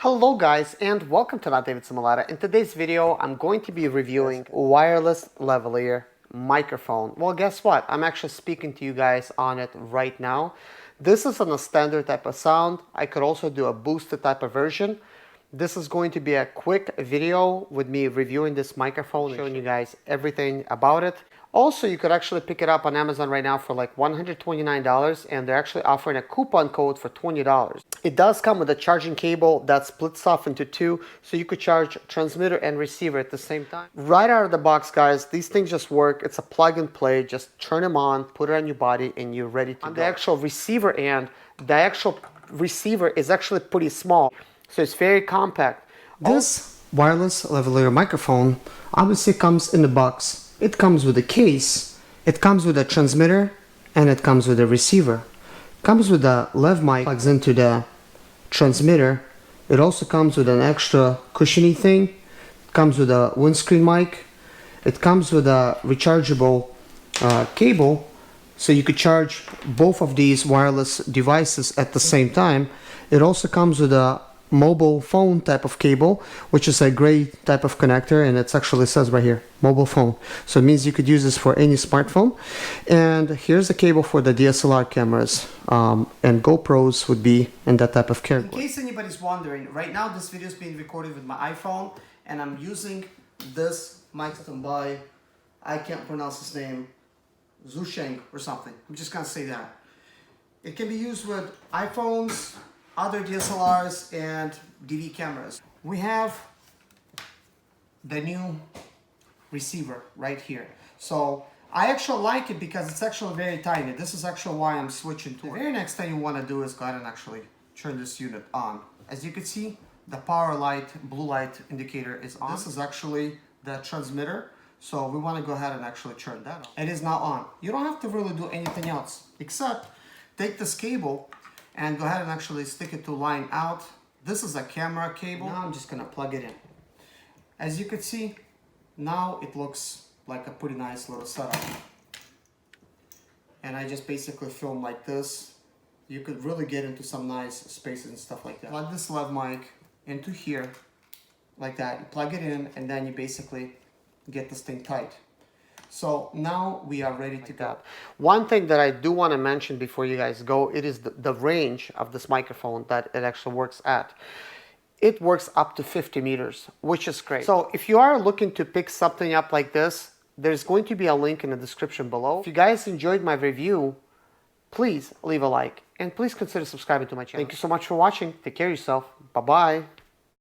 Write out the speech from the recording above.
Hello guys and welcome to Zimaleta. In today's video I'm going to be reviewing wireless lavalier microphone. Well, guess what? I'm actually speaking to you guys on it right now. This is on a standard type of sound. I could also do a boosted type of version. This is going to be a quick video with me reviewing this microphone, showing you guys everything about it. Also, you could actually pick it up on Amazon right now for like $129, and they're actually offering a coupon code for $20. It does come with a charging cable that splits off into two, so you could charge transmitter and receiver at the same time. Right out of the box, guys, these things just work. It's a plug and play. Just turn them on, put it on your body, and you're ready to go. On the actual receiver end, the actual receiver is actually pretty small, so it's very compact. This wireless lavalier microphone obviously comes in the box. It comes with a case, it comes with a transmitter, and it comes with a receiver. It comes with a lav mic, plugs into the transmitter. It also comes with an extra cushiony thing. It comes with a windscreen mic. It comes with a rechargeable cable, so you could charge both of these wireless devices at the same time. It also comes with a mobile phone type of cable, which is a gray type of connector, and it actually says right here mobile phone, so it means you could use this for any smartphone. And here's the cable for the DSLR cameras, and GoPros would be in that type of category. In case anybody's wondering, right now this video is being recorded with my iPhone, and I'm using this microphone by, I can't pronounce his name, Zusheng or something. I'm just gonna say that. It can be used with iPhones, other DSLRs, and DV cameras. We have the new receiver right here. So I actually like it because it's actually very tiny. This is actually why I'm switching to it. The very next thing you want to do is go ahead and actually turn this unit on. As you can see, the power light, blue light indicator is on. This is actually the transmitter. So we want to go ahead and actually turn that on. It is now on. You don't have to really do anything else except take this cable and go ahead and actually stick it to line out. This is a camera cable. Now I'm just gonna plug it in. As you can see, now it looks like a pretty nice little setup. And I just basically film like this. You could really get into some nice spaces and stuff like that. Plug this lav mic into here, like that. You plug it in, and then you basically get this thing tight. So now we are ready to go. One thing that I do want to mention before you guys go, it is the range of this microphone that it actually works at. It works up to 50 meters, which is great. So if you are looking to pick something up like this, there's going to be a link in the description below. If you guys enjoyed my review, please leave a like and please consider subscribing to my channel. Thank you so much for watching. Take care of yourself. Bye-bye.